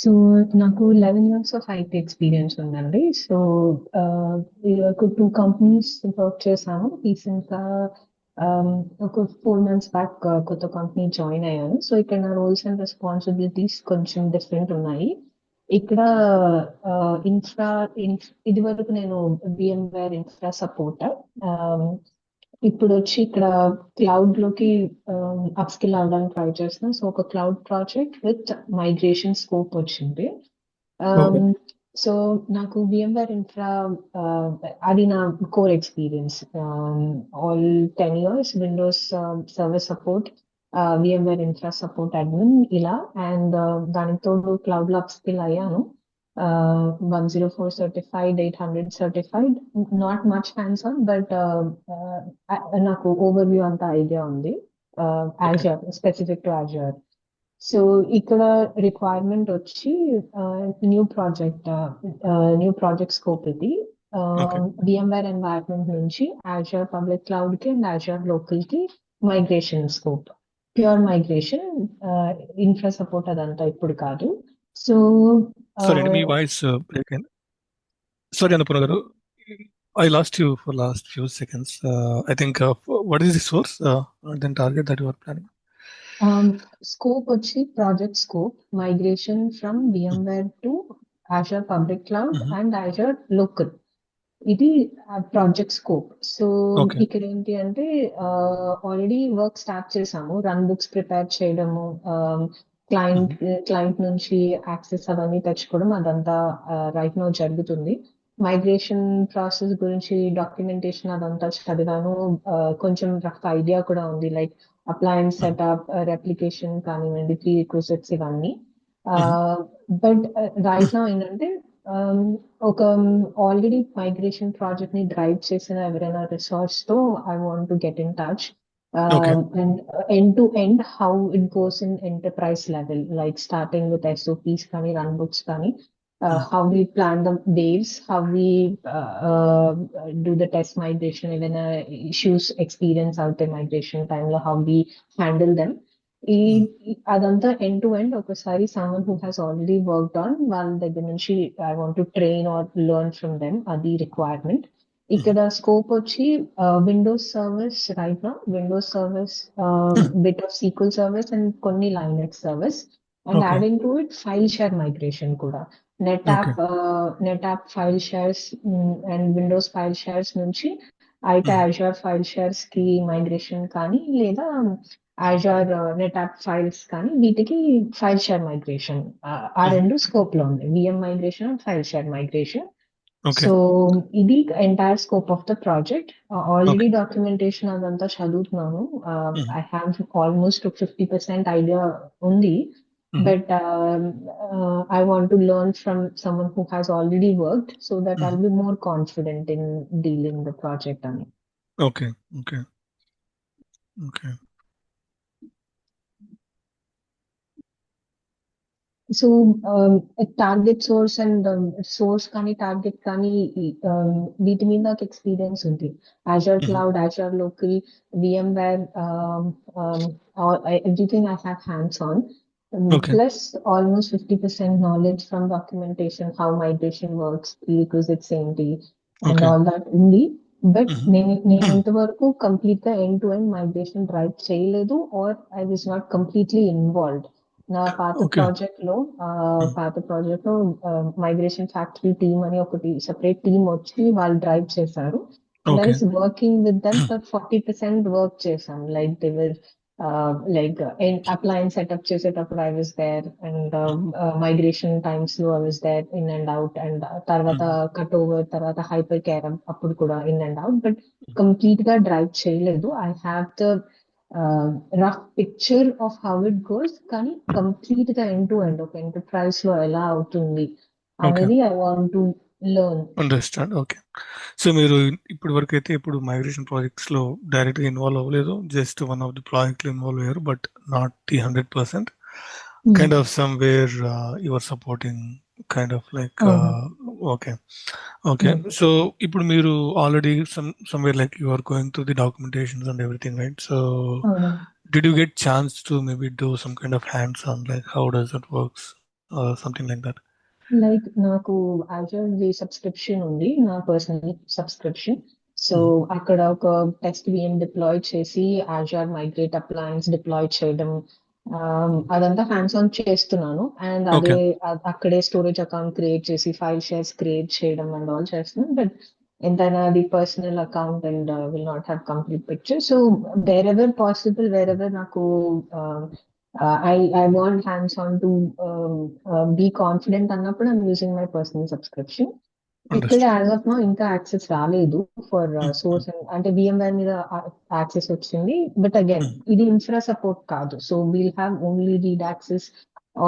So నాకు 11 years of IT experience ఉందండి. So two companies work చేశాను. రీసెంట్గా ఒక 4 months బ్యాక్ కొత్త కంపెనీ జాయిన్ అయ్యాను. సో ఇక్కడ నా రోల్స్ అండ్ రెస్పాన్సిబిలిటీస్ కొంచెం డిఫరెంట్ ఉన్నాయి. ఇక్కడ ఇన్ఫ్రా ఇది వరకు నేను VMware ఇన్ఫ్రా సపోర్ట్, ఇప్పుడు వచ్చి ఇక్కడ క్లౌడ్ లోకి అప్ స్కిల్ అవడానికి ట్రై చేస్తున్నాం. సో ఒక cloud project with migration scope వచ్చింది. Okay. సో నాకు VMware ఇన్ఫ్రా అది నా core experience. All 10 years Windows server support, VMware infra support admin ఇలా, అండ్ దానికి తోడు క్లౌడ్ లో అప్ స్కిల్ అయ్యాను. 104 certified, 800 certified, not much hands-on, but నాకు ఓవర్వ్యూ అంత ఐడియా ఉంది. Okay. Azure, specific to Azure. So ఇక్కడ రిక్వైర్మెంట్ వచ్చి న్యూ ప్రాజెక్ట్ స్కోప్ ఇది. Okay. VMware ఎన్వైరన్మెంట్ నుంచి Azure పబ్లిక్ క్లౌడ్ కి అండ్ Azure లోకల్ కి migration scope, pure migration, infra support అదంతా ఇప్పుడు కాదు. So Sorry, me voice breaking. Sorry, Annapurna garu. I lost you for last few seconds. I think what is the source then target that you are planning? Scope వచ్చి project scope migration from VMware to Azure public cloud Mhm. And Azure local. ఇది project scope. So Okay. ఇక్కడ ఏంటి అంటే already work start చేసాము. Runbooks prepare చేయడము, client Mhm. Client నుంచి access అవన్నీ తెచ్చుకోవడం, అదంతా రైట్ నౌ జరుగుతుంది. మైగ్రేషన్ ప్రాసెస్ గురించి డాక్యుమెంటేషన్ అదంతా చదివాను. కొంచెం రఫ్ ఐడియా కూడా ఉంది, like appliance Mhm. Setup, replication కానివ్వండి, ప్రీరిక్విజిట్స్ ఇవన్నీ. Mhm. బట్ రైట్ నౌ ఏంటంటే ఒక ఆల్రెడీ మైగ్రేషన్ ప్రాజెక్ట్ ని డ్రైవ్ చేసిన ఎవరైనా రిసోర్స్ తో I want to get in touch. Okay. And end to end how it goes in enterprise level, like starting with SOPs కానీ runbooks కానీ, Mhm. how we plan the waves, how we do the test migration, even issues experience out the migration time లో how we handle them. Mhm. అదంతా end to end ఒకసారి someone who has already worked on వాళ్ళ దగ్గర నుంచి I want to train or learn from them, అది requirement. ఇక్కడ scope వచ్చి Windows service, right నా Windows service, Mhm. Bit of SQL service and కొన్ని Linux service, and Okay. Adding to it file share migration కూడా. Okay. NetApp file shares and Windows file shares నుంచి అయితే Mhm. Azure file shares కి migration కానీ, లేదా Azure NetApp files కానీ, వీటికి file share migration, ఆ Mhm. రెండు స్కోప్ లో ఉంది, VM migration and file share migration. Okay. So ఇది entire scope of the project. Already Okay. Documentation అదంతా చదువుతున్నాను. Mhm. I have almost 50% idea ఉంది. Mhm. But I want to learn from someone who has already worked, so that I'll Mhm. Be more confident in dealing the project అని. Okay. Okay. Okay. So target source and source కానీ target కానీ, వీటి మీద నాకు experience ఉంది. Azure Mhm. Cloud, Azure local, VMware, everything I have hands on. Okay. Plus almost 50% knowledge from documentation, how migration works, prerequisites ఏంటి and Okay. All that ఉంది. But Mhm. నేను Mhm. ఇంతవరకు కంప్లీట్ గా end to end migration drive చేయలేదు, or I was not completely involved. నా Okay. Mhm. పాత project లో migration factory team అని ఒకటి సెపరేట్ టీమ్ వచ్చి వాళ్ళు డ్రైవ్ చేశారు. And I Okay. Was working with them for 40% work చేశాం. Like they were like appliance setup చేసేటప్పుడు I was there, and migration times లో I was there in and out, and తర్వాత Mhm. Cutover, తర్వాత hypercare అప్పుడు కూడా in and out. But complete గా drive చేయలేదు. I have the rough picture of how it goes, కానీ complete గా end to end ఒక enterprise లో ఎలా అవుతుంది Okay. అనేది I want to learn. Understand. Okay. So మీరు ఇప్పటి వరకు అయితే ఇప్పుడు మైగ్రేషన్ ప్రాజెక్ట్స్ లో డైరెక్ట్ గా ఇన్వాల్వ్ అవ్వలేదు, just one of the project లో ఇన్వాల్వ్ అయ్యారు, but not the 100%. Kind of somewhere you are supporting, kind of like అవును. ఓకే. ఓకే. సో ఇప్పుడు మీరు already somewhere like you are going through the documentations and everything, right? So అవును. did you get chance to maybe do some kind of hands on, like how does it works? something like that? Like నాకు Azure the subscription ఉంది, నా personal subscription. So Mhm. అక్కడ ఒక test VM deploy చేసి Azure migrate appliances deploy చేయడం, అదంతా hands on చేస్తున్నాను. And Okay. అక్కడే స్టోరేజ్ అకౌంట్ క్రియేట్ చేసి ఫైల్ షేర్స్ క్రియేట్ చేయడం అండ్ ఆల్ చేస్తున్నాను. బట్ ఎంతైనా అది personal account and will not have complete picture. So where ever possible, wear ever నాకు I want hands-on to be confident అన్నప్పుడు I'm using my personal subscription. ఇక్కడ Understood. As of now ఇంకా access రాలేదు for Mhm. Source, అంటే VMware మీద access వచ్చింది. But again Mhm. ఇది infra support కాదు. So we'll have only read access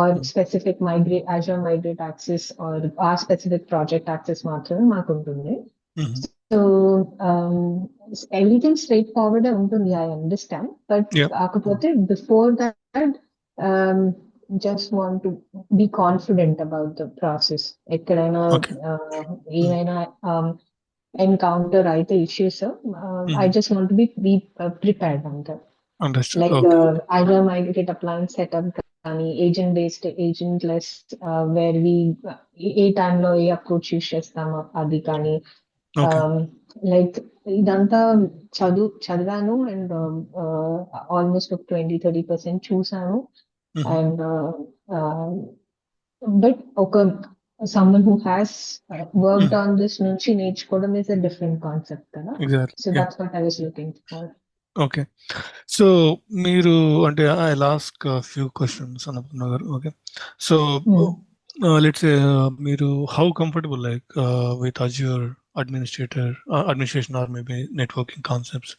or Mhm. Specific migrate Azure migrate access or ఆ specific project access మాత్రమే మాకు ఉంటుంది. Mhm. So everything straightforward ఉంటుంది, I understand. But Yeah. Mhm. కాకపోతే before that just want to be confident about the process. ఎక్కడైనా Okay. Mhm. ఏమైనా encounter అయితే issues, I Mhm. Just want be prepared అంతే. Understood. Like Okay. Azure migrate appliance setup కానీ agent based agent less, where we ఏ టైంలో ఏ approach use చేస్తాము అది కానీ, Okay. Like ఇదంతా చదివాను అండ్ ఆల్మోస్ట్ ఒక 20-30% చూసాను. Mhm. అండ్ బట్ ఒక someone who has worked Mhm. on this నుంచి నేర్చుకోవడం is a different concept కదా. Exactly. So Yeah. that's what I was looking for. Okay. So మీరు అంటే I'll ask a few questions Annapurna garu. Okay. So Hmm. let's say మీరు how comfortable like with Azure administration or maybe networking concepts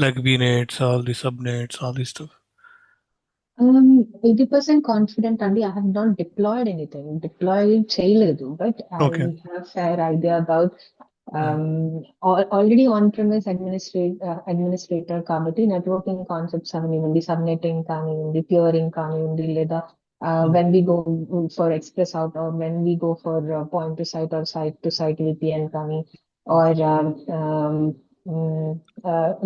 like VNets, all the subnets, all this stuff. 80% confident అండి. I have not deployed anything, deploy చేయలేదు. But I Okay. Have fair idea about Mm. Already on premise administrator కాబట్టి networking concepts కానివ్వండి, subnetting కానివ్వండి, peering కానివ్వండి, లేదా Mm. When we go for ExpressRoute or when we go for point to site or site to site VPN కానీ, or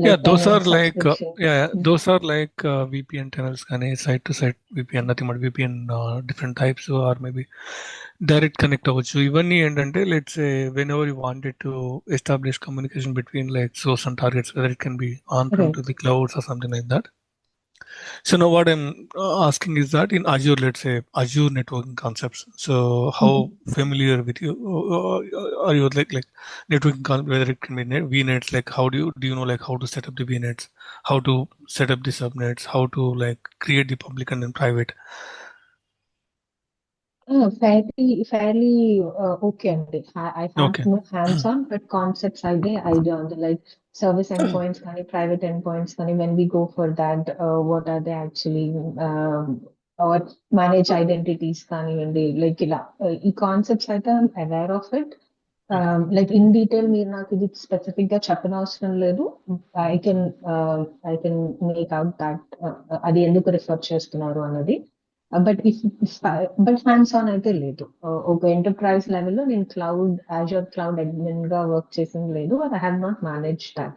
Yeah, like those any are like subscription. those are like VPN tunnels, kind of site to site VPN, nothing but VPN, different types, or maybe direct connect అవ్వచ్చు. ఇవన్నీ ఏంటంటే let's say whenever you wanted to establish communication between like source and targets, whether it can be on-prem to right. the clouds or something like that. So now what I'm asking is that in Azure, let's say Azure networking concepts. So how familiar with you are you like networking whether it can be VNets, like how do you know like how to set up the VNets, how to set up the subnets, how to like create the public and then private. Fairly okay అండి. I have Okay. no hands-on, but concepts idea on the like service endpoints కానీ, private endpoints కానీ, when we go for that, what are they actually, or manage identities కానివ్వండి, like ఇలా ఈ concepts అయితే I'm aware of it. Okay. Like in detail మీరు నాకు ఇది specific గా చెప్పనవసరం లేదు. I can I can make out that అది ఎందుకు రిఫర్ చేస్తున్నారు అన్నది. బట్ బట్ హ్యాండ్స్ ఆన్ అయితే లేదు. ఒక ఎంటర్ప్రైజ్ లెవెల్లో నేను Azure క్లౌడ్ అడ్మిన్ గా వర్క్ చేసింది లేదు. I have not manage that.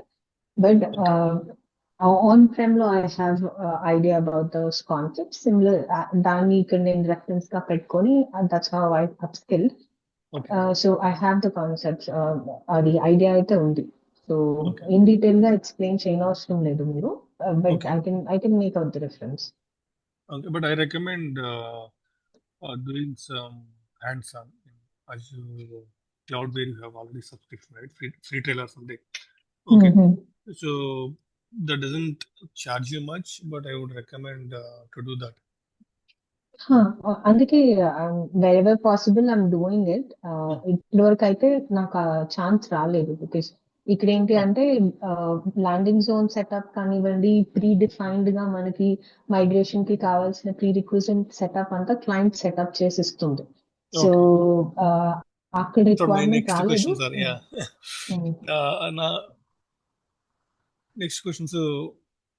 But Okay. On prem లో I have idea about those concepts. Similar దాన్ని ఇక్కడ నేను రెఫరెన్స్ గా పెట్టుకొని that's how I upskill. Okay. So I have the concepts, అది ఐడియా అయితే ఉంది. So Okay. ఇన్ డీటెయిల్ గా ఎక్స్ప్లెయిన్ చేయనవసరం లేదు మీరు. But Okay. I can make out the difference. Okay. But I recommend doing some hands-on in Azure cloud where you have already subscription, right? Free trial or something. Okay. So that doesn't charge you much, but I would recommend to do that. అందుకే wherever possible I'm doing it. Mm. ఇప్పటి వరకు అయితే నాకు ఆ chance రాలేదు. Because ఇక్కడ ఏంటి Okay. అంటే ల్యాండింగ్ జోన్ సెటప్ కానివ్వండి, ప్రీ డిఫైన్డ్ గా మనకి మైగ్రేషన్ కి కావాల్సిన ప్రీ రిక్విజిట్ సెటప్ అంతా క్లయింట్ సెటప్ చేసి ఇస్తుంది. So Okay. అక్కడ So my రిక్వైర్మెంట్ next రాలేదు. questions are yeah. Next question. So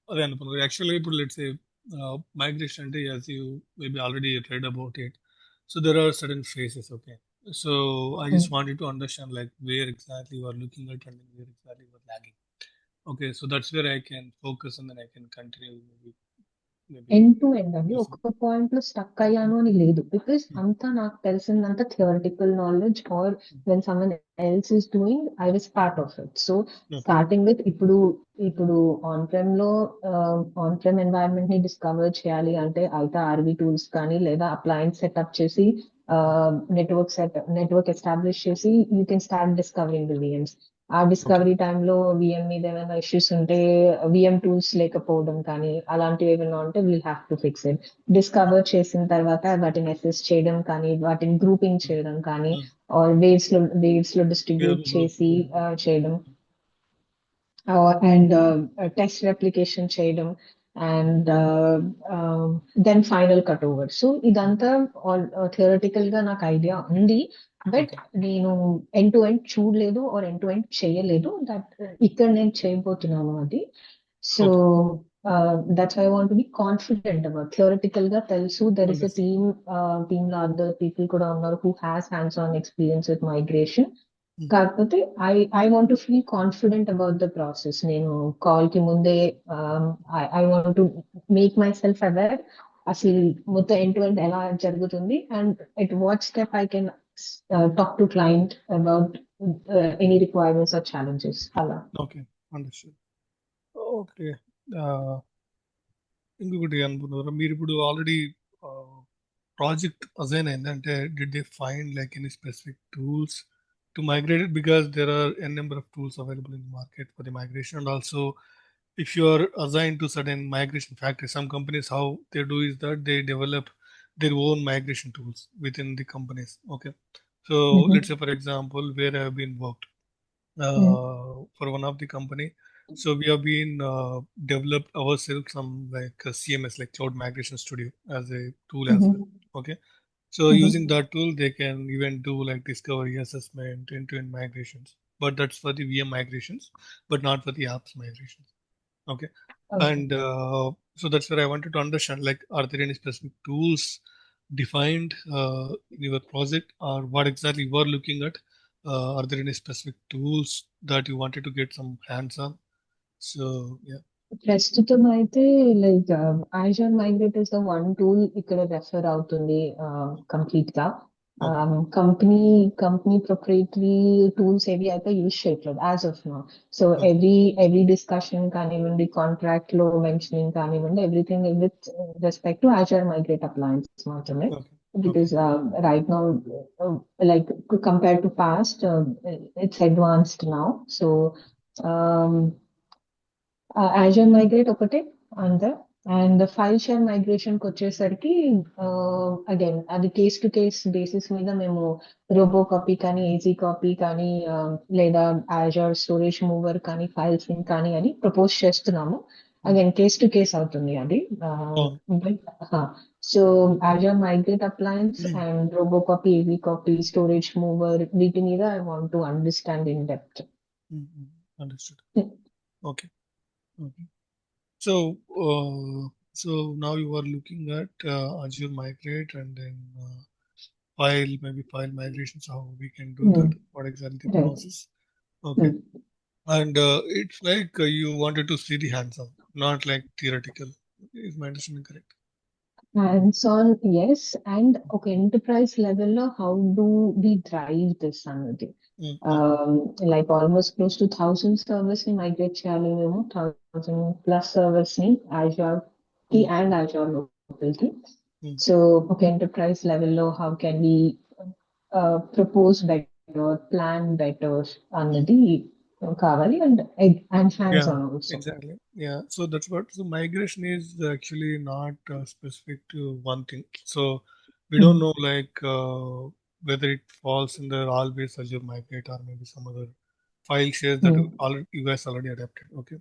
అదే అనుకున్నాను యాక్చువల్గా ఇప్పుడు లెట్స్ సే మైగ్రేషన్ అంటే as you maybe already read about it. So there are certain phases, okay. So I just wanted to understand like where exactly you are looking at and where exactly you are lagging. Okay, so that's where I can focus and then I can continue maybe maybe. End to end అండి. Yes. ఒక్క point లో stuck అయ్యాను అని లేదు. Because అంతా నాకు తెలిసిందంతా theoretical knowledge or when someone else is doing I was part of it. So Okay. Starting with ఇప్పుడు ఆన్ ప్రెమ్ ఎన్వైరన్మెంట్ ని డిస్కవర్ చేయాలి అంటే అయితే ఆర్వి టూల్స్ కానీ లేదా అప్లయన్స్ సెటప్ చేసి నెట్వర్క్ ఎస్టాబ్లిష్ చేసి you can start discovering the VMs. ఆ Okay. డిస్కవరీ టైంలో విఎం మీద ఏమైనా ఇష్యూస్ ఉంటే విఎం టూల్స్ లేకపోవడం కానీ అలాంటివి ఏమైనా ఉంటే will have to fix it. Discover చేసిన తర్వాత వాటిని అసెస్ చేయడం కానీ వాటిని గ్రూపింగ్ చేయడం కానీ ఆర్ వేవ్స్ లో Yeah. Distribute Group. చేసి చేయడం అండ్ టెస్ట్ రెప్లికేషన్ చేయడం and then final cut over. So ఇదంతా థియరటికల్ గా నాకు ఐడియా ఉంది. But Okay. నేను ఎండ్ టు ఎండ్ చూడలేదు ఆర్ ఎండ్ టు ఎండ్ చేయలేదు. దట్ ఇక్కడ నేను చేయబోతున్నాను అది. So Okay. That's I want be confident about. Theoretical గా తెలుసు there is a Understood. Team లో అదర్ పీపుల్ కూడా ఉన్నారు who has hands on experience with migration. Mm. కాకపోతే I want to feel confident about the process. నేను call కి ముందే I want to make myself aware అసలు మొత్తం end to end ఎలా జరుగుతుంది and at what step I can talk to client about any requirements or challenges అలా. Okay. Understood. Okay. ఇంకొకటి అనుకున్నారా మీరు ఇప్పుడు ఆల్రెడీ ప్రాజెక్ట్ అసైన్ అయింది అంటే did they find like any specific tools to migrate it because there are a number of tools available in the market for the migration and also if you are assigned to certain migration factories, some companies how they do is that they develop their own migration tools within the companies. Okay, so let's say for example where I have been worked for one of the company. So we have been developed ourselves some like a CMS like Cloud Migration Studio as a tool as well. Okay, so using that tool they can even do like discovery assessment, end-to-end migrations. But that's for the VM migrations, but not for the apps migrations. Okay, and so that's where I wanted to understand like are there any specific tools defined in your project or what exactly you are looking at? Are there any specific tools that you wanted to get some hands on? So yeah. ప్రస్తుతం అయితే like Azure Migrate is the one tool ఇక్కడ refer అవుతుంది complete గా. Okay. Company proprietary tools ఏవి అయితే use చేయట్లేదు as of now. So Okay. Every discussion కానివ్వండి contract లో మెన్షనింగ్ కానివ్వండి everything with respect to Azure Migrate appliance మాత్రమే. Okay. Because right now, like compared to past, it's advanced now. So um, Azure Migrate ఒకటే అంతే. And file share మైగ్రేషన్కి వచ్చేసరికి again అది case to case basis మీద మేము robo copy కానీ AG copy కానీ లేదా Azure స్టోరేజ్ మూవర్ కానీ ఫైల్ సింక్ కానీ అని ప్రపోజ్ చేస్తున్నాము. అగైన్ కేస్ టు కేస్ అవుతుంది అది. So Azure Migrate appliance and robocopy AzCopy storage mover వీటి మీద I want to understand in depth. Understood. Okay. Okay. So, so now you are looking at Azure Migrate and then maybe file migrations, how we can do that, what exactly the process. Okay. And it's like you wanted to see the hands-on, not like theoretical. Is my understanding correct? Hands on, yes. And okay, enterprise level, how do we drive this అన్నది? Like almost close to 1,000 servers ని migrate చేయాలి మేము, 1,000+ servers ని Azure కి and Azure local కి. So okay, enterprise level లో how can we propose better, plan better అన్నది కావాలి and hands Yeah, on also. exactly. Yeah, so that's what. So migration is actually not specific to one thing. So we don't know like whether it falls in the always Azure Migrate or maybe some other file shares that you guys already adapted. Okay.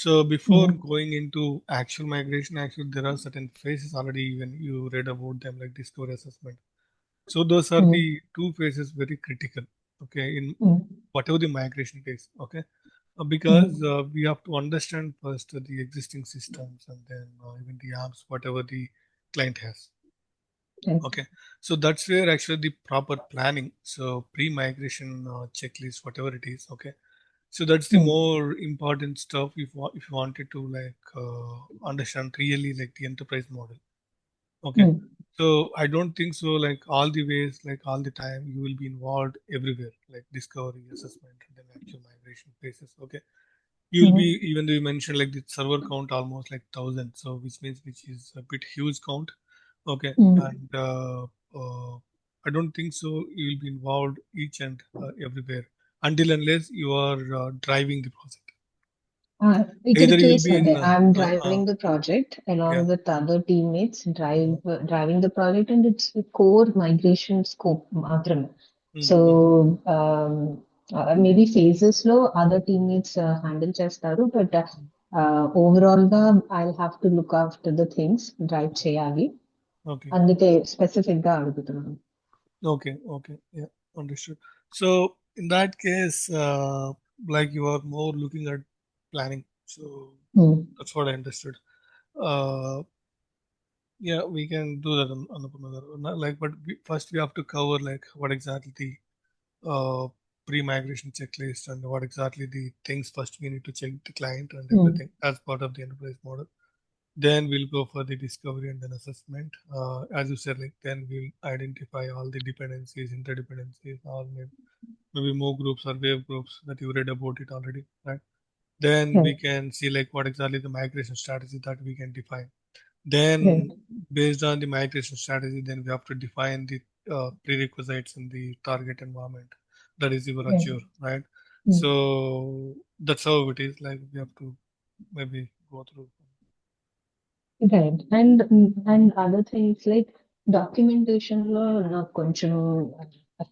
So before going into actual migration, actually there are certain phases already even you read about them like discovery assessment. So those are the two phases very critical. Okay, in whatever the migration phase. Okay. Because we have to understand first the existing systems and then even the apps, whatever the client has. Okay, so that's where actually the proper planning, so pre-migration checklist, whatever it is, okay, So that's the Mm, more important stuff if you wanted to understand really like the enterprise model. Okay. mm, So I don't think so like all the ways, like all the time you will be involved everywhere, like discovery, assessment, and then actual migration phases. Okay. You will be, mhm, even though you mentioned like the server count almost like 1,000, so which is a bit huge count. Okay. mm. And I don't think so you will be involved each and everywhere until unless you are driving the project. ఇక్కడ Either you will case be in అదే I'm driving the project along yeah. with other teammates Mhm. driving the project and it's a core migration scope మాత్రమే. So Mhm. um, maybe phases లో other teammates handle చేస్తారు but overall గా I'll have to look after the things drive చేయాలి. Okay. అందుకే specific గా అడుగుతున్నాను. Okay. Okay. Yeah. Understood. So in that case, like you are more looking at planning. So Hmm. that's what I understood. Uh, yeah, we can do that on another. Like, but first we have to cover like what exactly the pre-migration checklist and what exactly the things first we need to check the client and Hmm. everything as part of the enterprise model. Then we'll go for the discovery and then assessment. As you said, like then we'll identify all the dependencies, interdependencies, or maybe more groups or wave groups that you read about it already, right? Then we Right. can see like what exactly the migration strategy that we can define. Right. Then based on the migration strategy, then we have to define the prerequisites in the target environment. That is your Right. Azure, right? Hmm. So that's how it is. Like we have to maybe go through. Right. And other things like documentation లో నాకు కొంచెం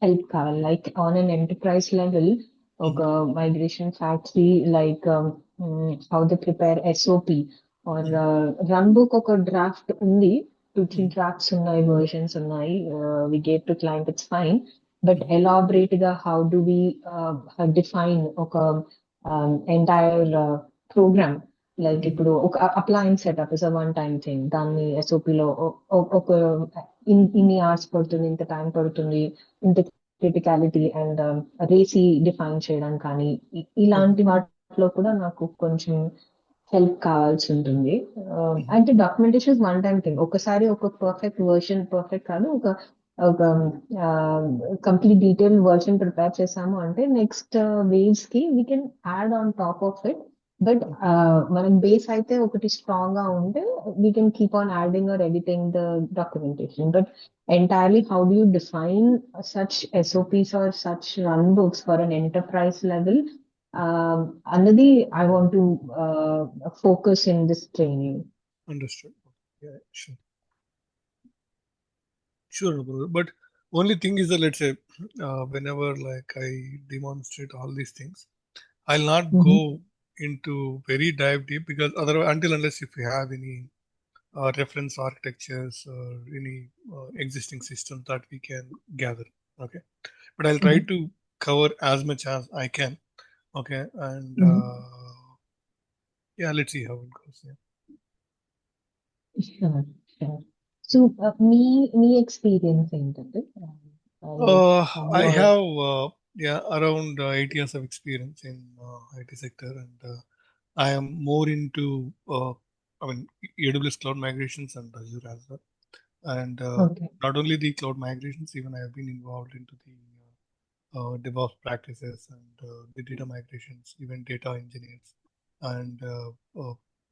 help కావాలి like on an enterprise level ఒక Mhm. Migration factory like how the prepare SOP or Mhm. Run book ఒక draft ఉంది 2-3 Mhm. Drafts ఉన్నాయి versions ఉన్నాయి we gate to client it's fine but Mhm. Elaborate గా how do we define ఒక entire program like Mhm. ఇప్పుడు ఒక appliance setup is a one time thing దాన్ని ఎస్ఓపిలో ఒక ఇన్ని అవర్స్ పడుతుంది ఇంత టైం పడుతుంది ఇంత క్రిటికాలిటీ అండ్ రేసి డిఫైన్ చేయడం కానీ Mhm. ఇలాంటి వాటిలో కూడా నాకు కొంచెం హెల్ప్ కావాల్సి ఉంటుంది. Mhm. అంటే documentation is one time thing. ఒకసారి ఒక పర్ఫెక్ట్ వర్షన్ పర్ఫెక్ట్ కాదు ఒక ఒక కంప్లీట్ డీటెయిల్ వర్షన్ ప్రిపేర్ చేసాము అంటే నెక్స్ట్ వేవ్స్ కి we can add on top of it but మనం బేస్ అయితే ఒకటి స్ట్రాంగ్ గా ఉంటే we can keep on adding or editing the documentation but entirely how do you define such SOPs or such runbooks for an enterprise level Anadi I want to focus in this training. Understood. Yeah, sure. Sure, no problem. But only thing is that let's say whenever like I demonstrate all these things, I'll not Mhm. go into very dive deep because otherwise until unless if we have any reference architectures or any existing systems that we can gather. Okay. But I'll try Mhm. to cover as much as I can. Okay. And Mhm. yeah, let's see how it goes. Yeah. Sure, sure. So, me experience ఏంటంటే, like how I long? have yeah around 8 years of experience in IT sector, and I am more into I mean AWS cloud migrations and Azure as well. And Okay. not only the cloud migrations, even I have been involved into the DevOps practices and the data migrations, even data engineers, and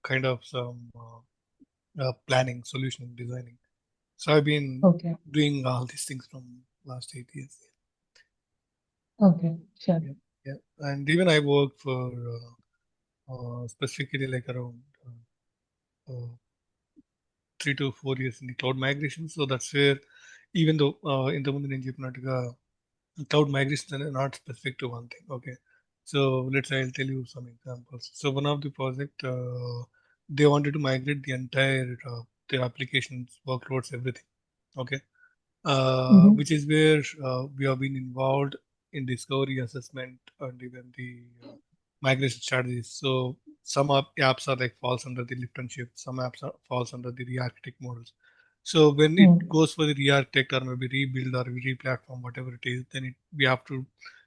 kind of some planning, solution designing. So I've been Okay. doing all these things from last 8 years. Okay. Sure. Yeah, yeah. And even I work for specifically like around 3 to 4 years in the cloud migration. So that's where, even though ఇంతకుముందు నేను చెప్పినట్టుగా cloud migrations are not specific to one thing. Okay, so I'll tell you some examples. So one of the project they wanted to migrate the entire their applications, workloads, everything. Okay, Mhm. which is where we have been involved in discovery, assessment, and even the migration strategies. So some apps are like falls under the lift and shift. Some apps falls under the re-architect models. So when it Mm. goes for the re-architect or maybe rebuild or re-platform, whatever it is, then we have to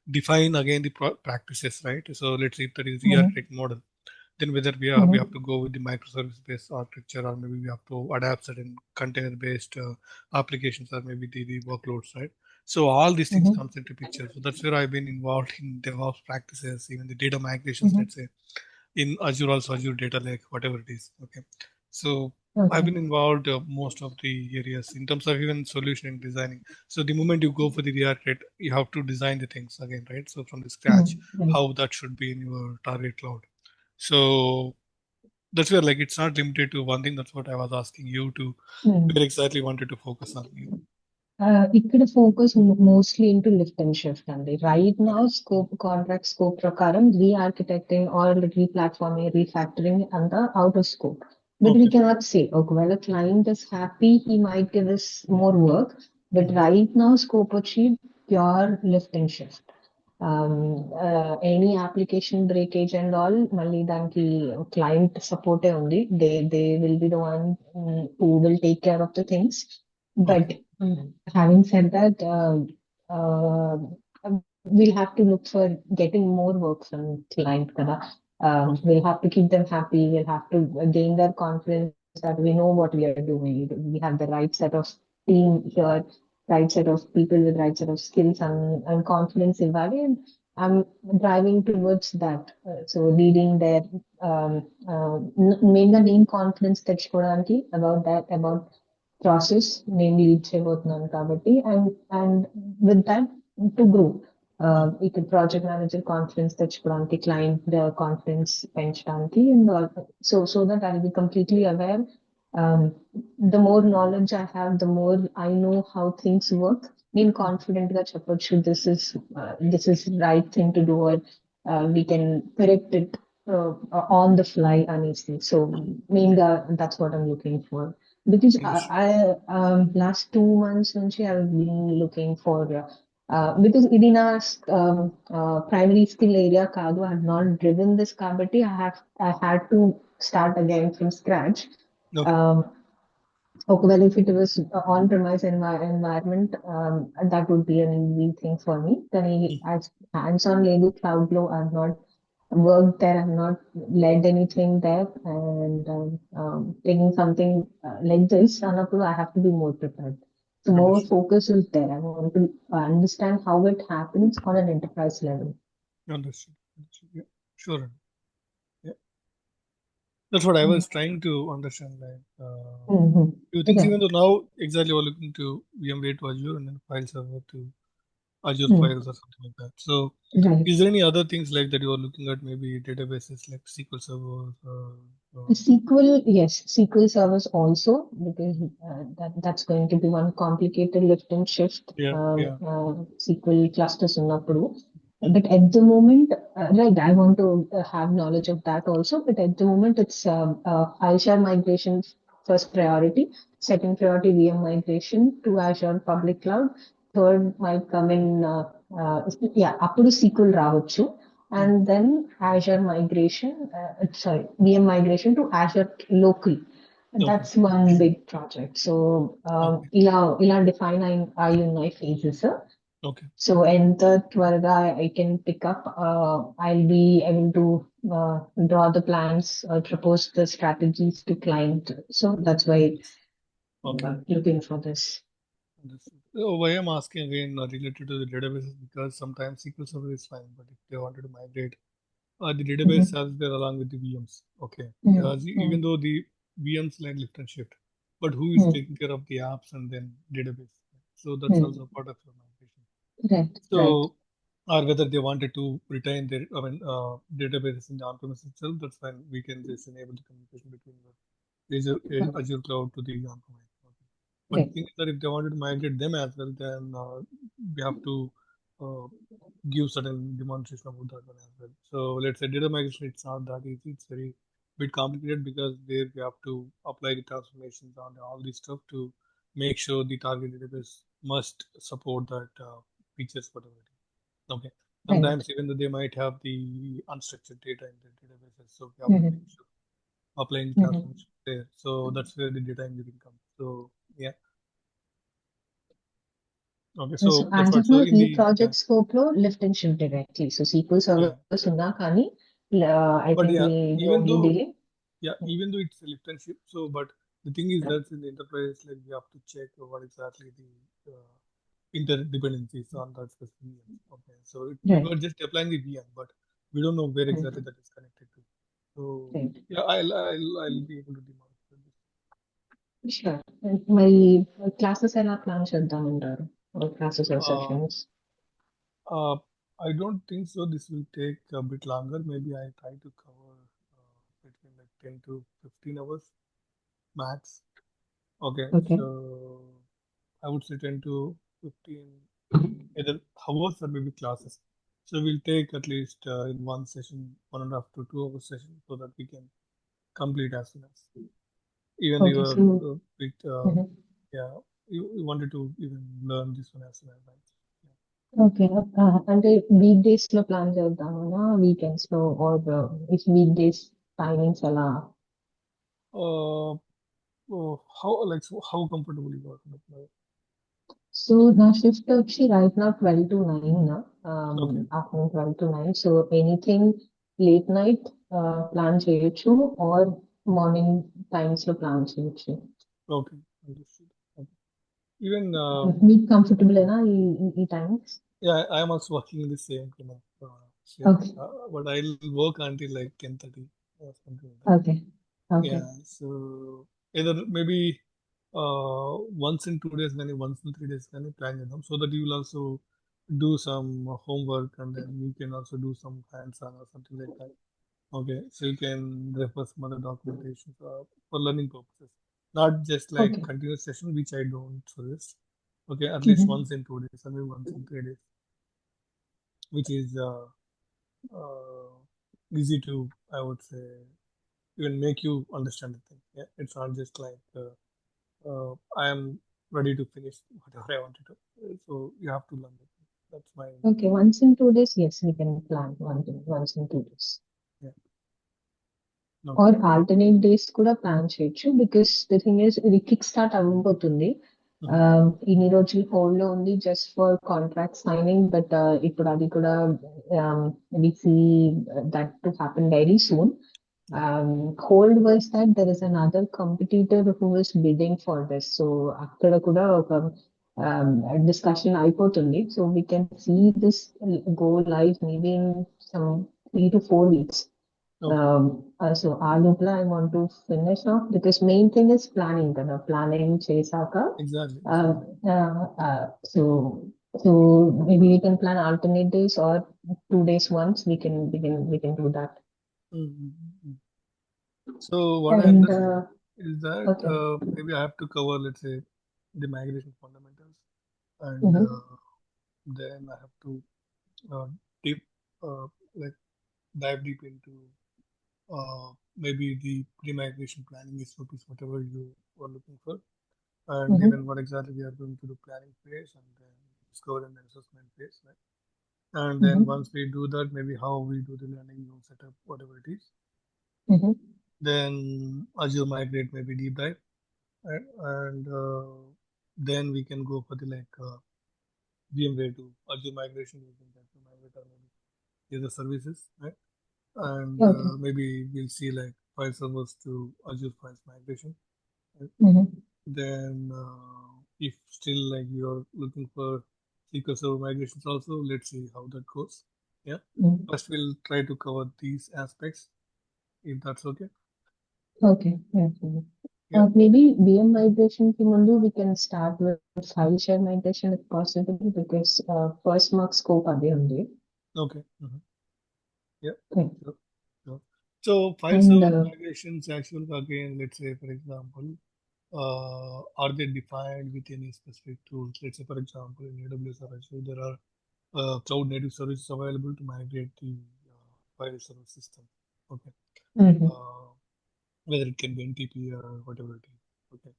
define again the practices, right? So let's say if that is the Mhm. architect model, then whether we have Mhm. to go with the microservice-based architecture, or maybe we have to adapt certain container-based applications, or maybe the workloads, right? So all these things Mhm. comes into picture. So that's where I've been involved in DevOps practices, even the data migrations, Mhm. let's say in Azure, also Azure Data Lake, whatever it is. Okay, so I've Okay. been involved most of the areas in terms of even solutioning, designing. So the moment you go for the React, right, you have to design the things again, right? So from the scratch, Mhm. Right. how that should be in your target cloud. So that's where, like, it's not limited to one thing. That's what I was asking you to Mhm. where exactly wanted to focus on. Yeah. ఇక్కడ focus mostly into lift and shift అండి. Right now Okay. Contract scope ప్రకారం rearchitecting or replatforming refactoring అంతా out of scope. But we Okay. Cannot say ఒకవేళ client is happy he might give us more work. But Mhm. Right now scope వచ్చి pure lift and shift. Any application breakage and all మళ్ళీ దానికి client సపోర్టే ఉంది. They will be the one who will take care of the things. Okay. But having said that, we'll have to look for getting more work from client. Kada. Okay. We'll have to keep them happy. We'll have to gain their confidence that we know what we are doing. We have the right set of team here, right set of people with right set of skills and confidence in value. And I'm driving towards that. So leading their main name confidence తెచ్చుకోవడానికి about that, about process నేను lead చేయబోతున్నాను కాబట్టి and with that to grow Mhm. ఇక్కడ project manager confidence తెచ్చుకోవడానికి client confidence పెంచడానికి so that I be completely aware. The more knowledge I have the more I know how things work. నేను confident గా చెప్పొచ్చు this is right thing to do or we can correct it on the fly అనేసి. So main గా that's what I'm looking for. Because Understood. last 2 months నుంచి I've been looking for because ఇది నా primary skill area కాదు. I have not driven this కాబట్టి I had to start again from scratch. Okay. Um, ఒకవేళ if it was on-premise environment, that would be an easy thing for me. కానీ Mhm. as hands-on లేదు cloud లో I've not worked there, I've not led anything there, and taking something like this, అన్నప్పుడు I have to be more prepared. So more Understood. focus is there. I want to understand how it happens on an enterprise level. Understood. Understood. Yeah. Sure. Yeah. That's what I was trying to understand. Like, Mm-hmm. few things, Right. even though now exactly we're looking to VMware to Azure and then file server to Azure Mm. files or something like that. So, Right. is there any other things like that you are looking at? Maybe databases like SQL Server. SQL, yes, SQL servers also, because that's going to be one complicated lift and shift. Yeah. Yeah. SQL clusters ఉన్నప్పుడు. Mhm. But at the moment, right, I want to have knowledge of that also. But at the moment, it's Azure migration first priority. Second priority, VM migration to Azure public cloud. Third might come in, yeah, అప్పుడు SQL రావచ్చు. Mhm. And then Azure migration, sorry, VM migration to Azure local. Okay. That's one big project. So, Okay. ఇలా define అయి ఉన్నాయి phases. Okay. So, ఎంత త్వరగా I can pick up, I'll be able to draw the plans, propose the strategies to client. So that's why Okay. looking for this. Understood. So why I'm asking again related to the databases, because sometimes SQL Server is fine, but if they wanted to migrate the database Mhm. as there along with the VMs. Okay. Mm, Even mm, though the VMs like lift and shift, but who is mm, taking care of the apps and then database? So that's also mm. part of your migration. Right, right. So, or whether they wanted to retain their, databases in the on-premise itself, that's fine. We can just enable the communication between the Azure cloud to the on-premise. Okay. But the Right. thing is that if they wanted to migrate them as well, then we have to uh, give certain demonstration about that one as well. So let's say data migration, it's not that easy. It's very bit complicated because there we have to apply the transformations on all this stuff to make sure the target database must support that features, whatever it is. Okay. Right. Sometimes even though they might have the unstructured data in the databases, so we have to make Mhm. sure applying Mhm. transformation there. So that's where the data engineering comes. So yeah. Okay, So so that's as what. of So now, in ఈ the yeah, project scope లో lift and shift directly. So SQL yeah, servers ఉన్నా కానీ I but think yeah, we even only though dealing. yeah, even though it's a lift and shift. So, but the thing is that in the enterprise, like we have to check what exactly the interdependencies on that specific VMs. Okay, so we Right, were just applying the VM, but we don't know where right, exactly that is connected to. So right. yeah, I'll be able to demonstrate this. Sure. మరి classes ఎలా plan చేద్దామంటారు classes or Uh, sessions? uh, I don't think so. This will take a bit longer. Maybe I try to cover between like 10 to 15 hours max. Okay, okay, so I would say 10 to 15 either hours or maybe classes. So we'll take at least in one session, 1.5 to 2 hour session so that we can complete as soon as. Even okay. you so are bit, yeah, you wanted to even learn this one as soon as right. Okay, అంటే weekdays లో plan చేద్దామన్నా weekends లో or if weekdays timings ఎలా? Yeah. How like so how comfortable you are with so నా shift వచ్చి right నా 12 to 9, okay, afternoon 12 to 9. So anything late night plan చేయొచ్చు are morning times లో plan చేయొచ్చు. okay, understood. Okay. Even మీకు comfortable అయినా ఈ times? yeah, I am also working in the same kind of shift, okay, but I'll work until like 10:30 or something like that. Okay, okay, Yeah, so either maybe once in 2 days, maybe once in 3 days, can you plan them so that you will also do some homework and then you can also do some hands-on or something like that. Okay, so you can refer some other documentation for learning purposes, not just like okay. continuous session, which I don't suggest. Okay, at least once in 2 days or maybe once in 3 days, which is uh, easy to, I would say, even make you understand the thing. Yeah, it's not just like I am ready to finish whatever I wanted to. So you have to learn it. That's my Okay, once in 2 days, yes, we can plan once in 2 days. yeah. Or Okay. alternate days కూడా plan చేయొచ్చు because the thing is ఇది kick start అవ్వబోతుంది. Mhm. ఇన్ని రోజులు hold లో ఉంది just for contract signing, but ఇప్పుడు అది కూడా we see that to happen very soon. Yeah. Hold was that there is another competitor who is bidding for this. So అక్కడ కూడా ఒక discussion అయిపోతుంది. So we can see this go live maybe in some 3 to 4 weeks. Okay. So ఆ లోపల I want to finish off because main thing is planning కదా. Planning చేశాక Exactly. uh, Exactly. so so maybe we can plan alternate days or 2 days once we can do that. Mm-hmm. So what I And understood is that okay. maybe I have to cover, let's say, the migration fundamentals, and Mm-hmm. then I have to uh, deep, like dive deep into maybe the pre-migration planning SOPs, whatever you are looking for, and Mm-hmm. even what exactly we are going to do planning phase, and then discover and assessment phase, right? And then Mm-hmm. once we do that, maybe how we do the learning zone setup, whatever it is. Mm-hmm. Then Azure migrate, maybe deep dive, right? And then we can go for the like VMware to Azure migration using that to migrate or maybe other services, right? And Okay. maybe we'll see like file servers to Azure files migration. Right? Mm-hmm. Then if still like you're looking for SQL Server migrations also, let's see how that goes. Yeah. Mm-hmm. First we'll try to cover these aspects if that's okay. Okay. Yeah. Yeah. Maybe VM migration కి ముందు we can start with file share migration if possible because first mark scope అదే ఉంది. Okay. Yeah. Okay. Sure. Sure. So file And server migrations actually again, let's say for example, are they defined with any specific tools? Let's say for example in AWS or Azure, there are cloud native services available to migrate the file server system. Okay. mhm, Uh, whether it can be NTP or whatever it is. Okay.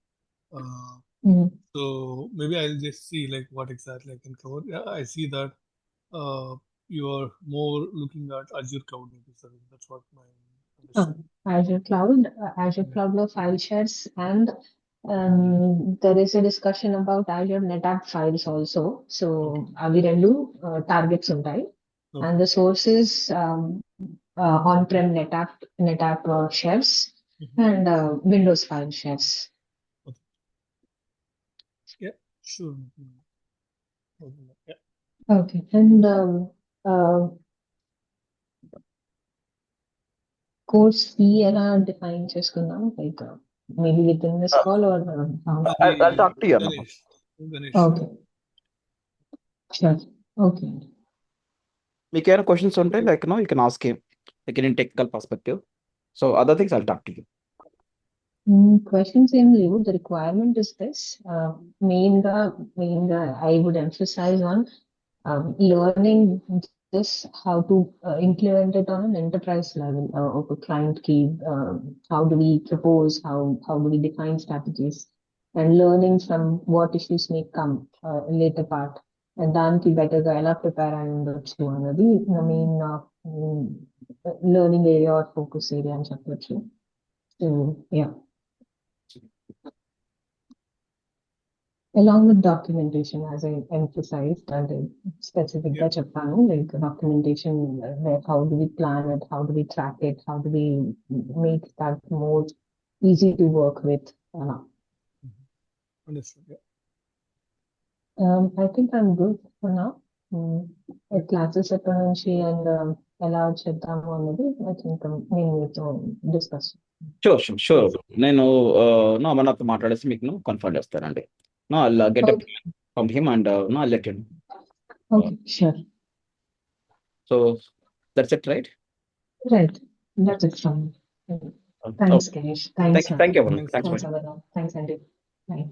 Uh, mhm. so maybe I'll just see like what exactly I can cover. Yeah, I see that uh, you are more looking at Azure cloud native service. That's what my Oh, understanding. Azure Cloud, Azure Yeah. Cloud లో file shares and There is a discussion about Azure NetApp files also. So avi rendu targets untai. Okay. And the source is on-prem NetApp shares and Windows file shares. Yeah, sure. Yeah. Okay. And course fee ఎలా define చేసుకుందాం, like maybe within this call or I'll talk to you. Ganesh. Okay. Sure. Okay. మీకు ఏమైనా questions ఉంటే like you can ask him like in technical perspective. So other things I'll talk to you. Questions ఏం లేవు. The requirement is this. Mainగా I would emphasize on learning this, how to implement it on an enterprise level of a client key. How do we propose? How do we define strategies? And learning from what issues may come later part. And దానికి better గా ఎలా prepare అయి ఉండొచ్చు అన్నది the main learning area or focus area అని చెప్పొచ్చు. So yeah. Along with documentation, as I emphasized, and specific like documentation, how do we plan it, how do we track it, how do we make that more easy to work with. Understood. Yeah. I think I'm good for now. Classes and allow చేద్దాము అన్నది I think నేను మీతో discuss. Sure. నేను అమర్నాథ్తో మాట్లాడేసి మీకు confirm చేస్తానండి. I'll get up from him and I'll let you know. Okay, sure. So that's it, right? Right. That's it from me. Thanks, Ganesh. Thanks. Thank you. Thanks, Andy. Bye.